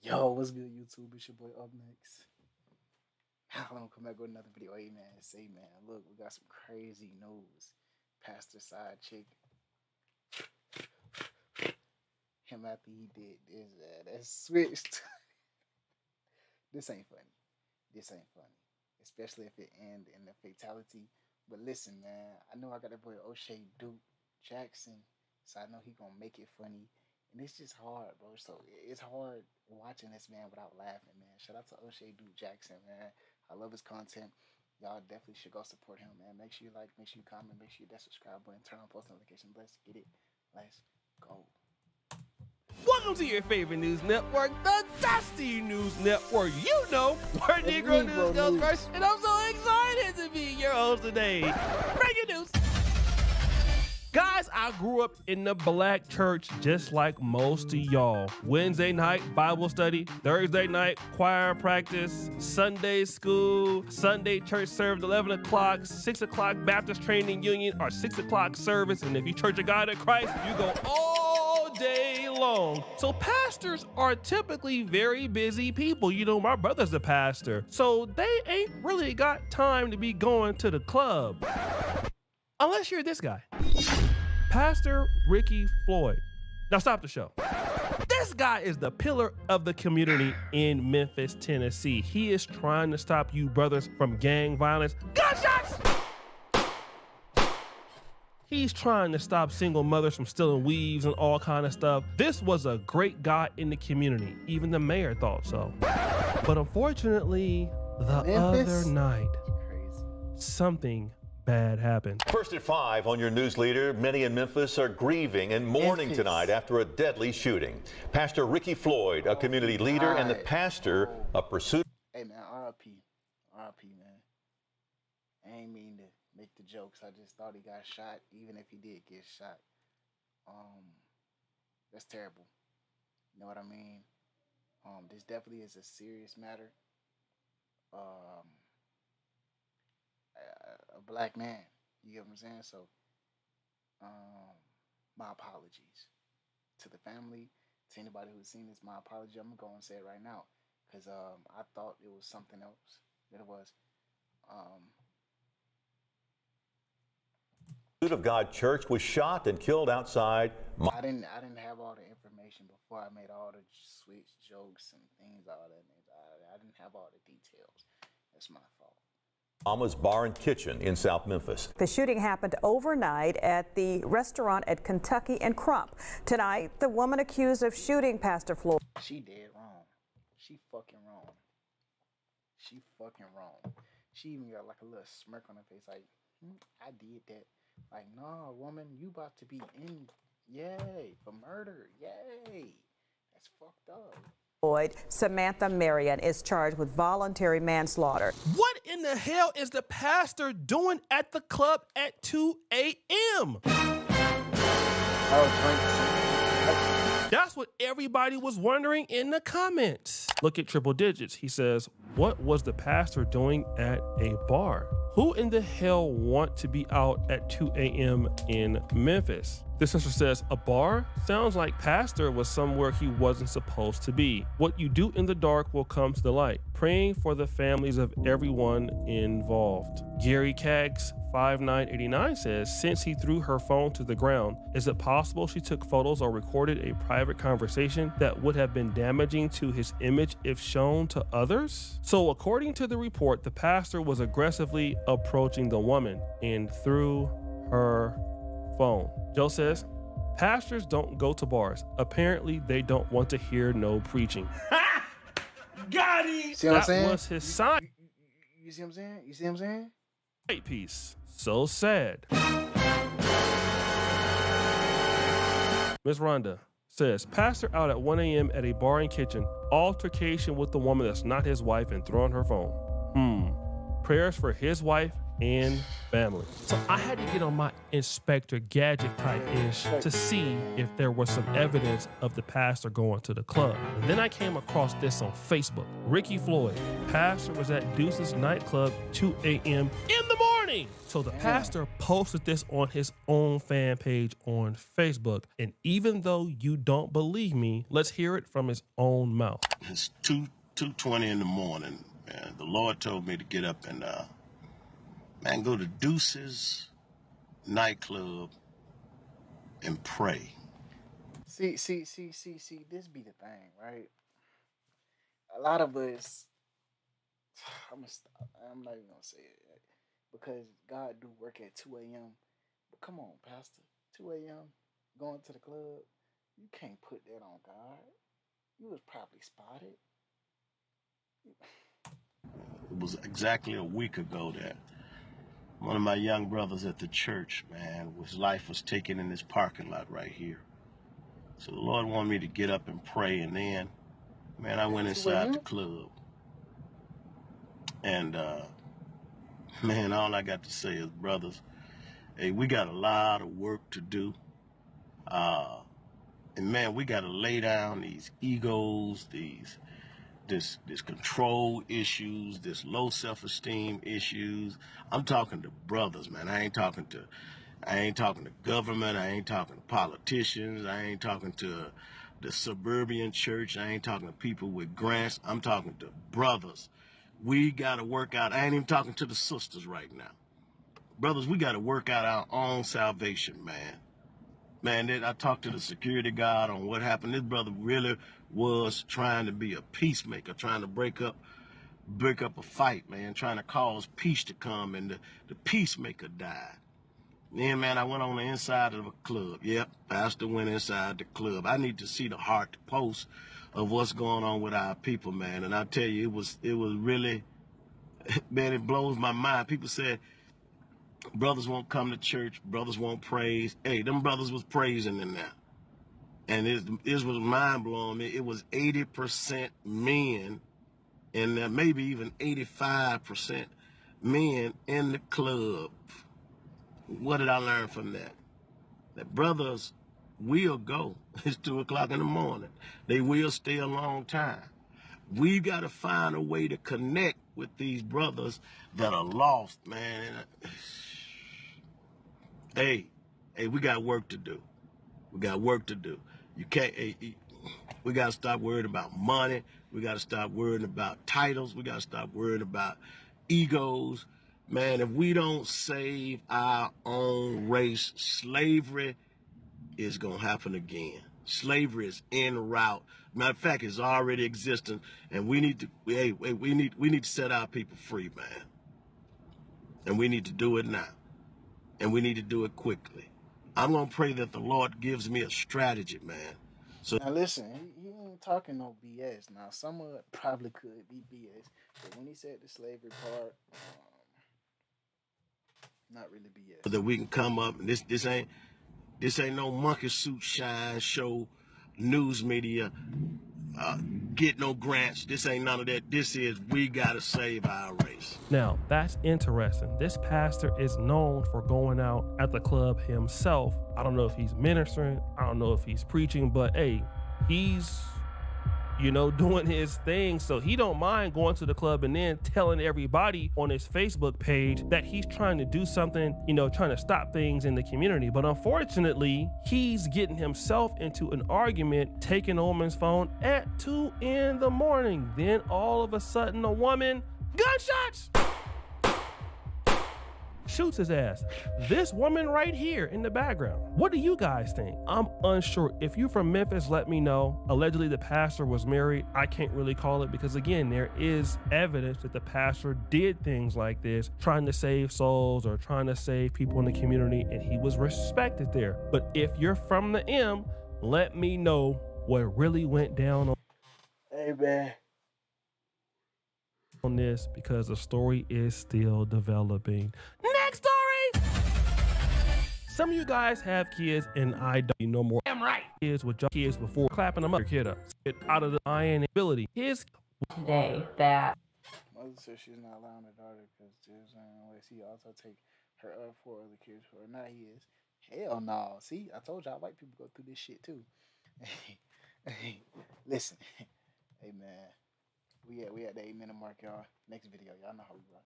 Yo, what's good, YouTube? It's your boy Up Next. I'm gonna come back with another video. Hey man, say man, look, we got some crazy news. Pastor SIDECHICK, him after he did this, that switched. This ain't funny. This ain't funny, especially if it end in a fatality. But listen, man, I know I got that boy O'Shea Duke Jackson, so I know he gonna make it funny. And it's just hard, bro. So it's hard watching this man without laughing, man. Shout out to O'Shea Duke Jackson, man. I love his content. Y'all definitely should go support him, man. Make sure you like, make sure you comment, make sure you hit that subscribe button, turn on post notifications. Let's get it. Let's go. Welcome to your favorite news network, the Dusty News Network. You know where Negro News goes first, and I'm so excited to be your host today. Breaking news. Guys, I grew up in the black church just like most of y'all. Wednesday night, Bible study. Thursday night, choir practice. Sunday school. Sunday church served 11 o'clock. 6 o'clock Baptist Training Union, or 6 o'clock service. And if you Church of God in Christ, you go all day long. So pastors are typically very busy people. You know, my brother's a pastor. So they ain't really got time to be going to the club. Unless you're this guy. Pastor Ricky Floyd. Now stop the show. This guy is the pillar of the community in Memphis, Tennessee. He is trying to stop you brothers from gang violence. Gunshots! He's trying to stop single mothers from stealing weaves and all kind of stuff. This was a great guy in the community. Even the mayor thought so. But unfortunately, the other night, something bad happened. First at 5 on your news leader, many in Memphis are grieving and mourning tonight after a deadly shooting. Pastor Ricky Floyd, a community leader and the pastor of Pursuit. Hey man, RIP, man. I ain't mean to make the jokes. I just thought he got shot, even if he did get shot. That's terrible. You know what I mean? This definitely is a serious matter. A black man, you get what I'm saying? So my apologies to the family, to anybody who's seen this. My apology. I'm gonna go and say it right now, because I thought it was something else that it was. Pursuit of God Church was shot and killed outside. I didn't have all the information before I made all the switch jokes and things, all that. I didn't have all the details. That's my fault. Mama's Bar and Kitchen in South Memphis. The shooting happened overnight at the restaurant at Kentucky and Crump. Tonight, the woman accused of shooting Pastor Floyd. She dead wrong. She fucking wrong. She fucking wrong. She even got like a little smirk on her face like, I did that. Like, no, woman, you about to be in, yay, for murder, yay. That's fucked up. Floyd, Samantha Marion is charged with voluntary manslaughter. What in the hell is the pastor doing at the club at 2 a.m.? That's what everybody was wondering in the comments. Look at Triple Digits. He says, what was the pastor doing at a bar? Who in the hell want to be out at 2 a.m. in Memphis? This sister says, a bar? Sounds like pastor was somewhere he wasn't supposed to be. What you do in the dark will come to the light. Praying for the families of everyone involved. Gary Caggs 5989 says, since he threw her phone to the ground, is it possible she took photos or recorded a private conversation that would have been damaging to his image if shown to others? So according to the report, the pastor was aggressively approaching the woman and threw her phone. Joe says, pastors don't go to bars. Apparently, they don't want to hear no preaching. Got him! See what I'm saying? That was his sign. You see what I'm saying? You see what I'm saying? Great piece. So sad. Miss Rhonda says, pastor out at 1 a.m. at a bar and kitchen. Altercation with the woman that's not his wife and throwing her phone. Prayers for his wife and family. So I had to get on my Inspector Gadget type-ish to see if there was some evidence of the pastor going to the club. And then I came across this on Facebook. Ricky Floyd, pastor was at Deuce's nightclub 2 a.m. in the morning. morning. So the pastor posted this on his own fan page on Facebook. And even though you don't believe me, let's hear it from his own mouth. It's 2:20 in the morning, man. The Lord told me to get up and, man, go to Deuce's nightclub and pray. See, this be the thing, right? A lot of us, I'm not even gonna say it because God do work at 2 a.m. But come on, Pastor, 2 a.m. going to the club, you can't put that on God. You was probably spotted. It was exactly a week ago that one of my young brothers at the church, man, his life was taken in this parking lot right here. So the Lord wanted me to get up and pray, and then, man, I went inside the club. And, man, all I got to say is, brothers, hey, we got a lot of work to do. And, man, we got to lay down these egos, this control issues, this low self-esteem issues. I'm talking to brothers, man. I ain't talking to government. I ain't talking to politicians. I ain't talking to the suburban church. I ain't talking to people with grants. I'm talking to brothers. We got to work out. I ain't even talking to the sisters right now. Brothers, we got to work out our own salvation, man. Man, I talked to the security guard on what happened. This brother really was trying to be a peacemaker, trying to break up a fight, man, trying to cause peace to come, and the peacemaker died. Then, man, I went on the inside of a club. Yep, pastor went inside the club. I need to see the heart post of what's going on with our people, man. And I tell you, it was really, man, it blows my mind. People said brothers won't come to church, brothers won't praise. Hey, them brothers was praising in there. And it was mind-blowing. It was 80% men, and maybe even 85% men in the club. What did I learn from that? That brothers will go. It's 2 o'clock in the morning. They will stay a long time. We got to find a way to connect with these brothers that are lost, man. Hey, we got work to do. We got work to do. You can't. We got to stop worrying about money. We got to stop worrying about titles. We got to stop worrying about egos. Man, if we don't save our own race, slavery is going to happen again. Slavery is en route. Matter of fact, it's already existing, and we need to, we need to set our people free, man. And we need to do it now. And we need to do it quickly. I'm going to pray that the Lord gives me a strategy, man. So now listen, he ain't talking no BS. Now, some of it probably could be BS, but when he said the slavery part, not really BS. That we can come up, and this ain't no monkey suit shine show, news media, get no grants. This ain't none of that. This is, we gotta save our race. Now, that's interesting. This pastor is known for going out at the club himself. I don't know if he's ministering. I don't know if he's preaching, but hey, he's, doing his thing. So he don't mind going to the club and then telling everybody on his Facebook page that he's trying to do something, trying to stop things in the community. But unfortunately, he's getting himself into an argument, taking a woman's phone at 2 in the morning. Then all of a sudden, a woman, gunshots, shoots his ass. This woman right here in the background. What do you guys think? I'm unsure. If you're from Memphis, let me know. Allegedly, the pastor was married. I can't really call it because, again, there is evidence that the pastor did things like this, trying to save souls or trying to save people in the community, and he was respected there. But if you're from the M, let me know what really went down on this, because the story is still developing. Next story! Some of you guys have kids, and I don't know more. Damn right. Kids with kids before clapping them up. Your kid up. Get out of the iron ability. His today that mother says she's not allowing her daughter because there's unless he also take her up for other kids who are not his. Hell no. See, I told y'all white people go through this shit too. Listen. Hey man. We at the 8-minute mark, y'all. Next video, y'all know how we rock.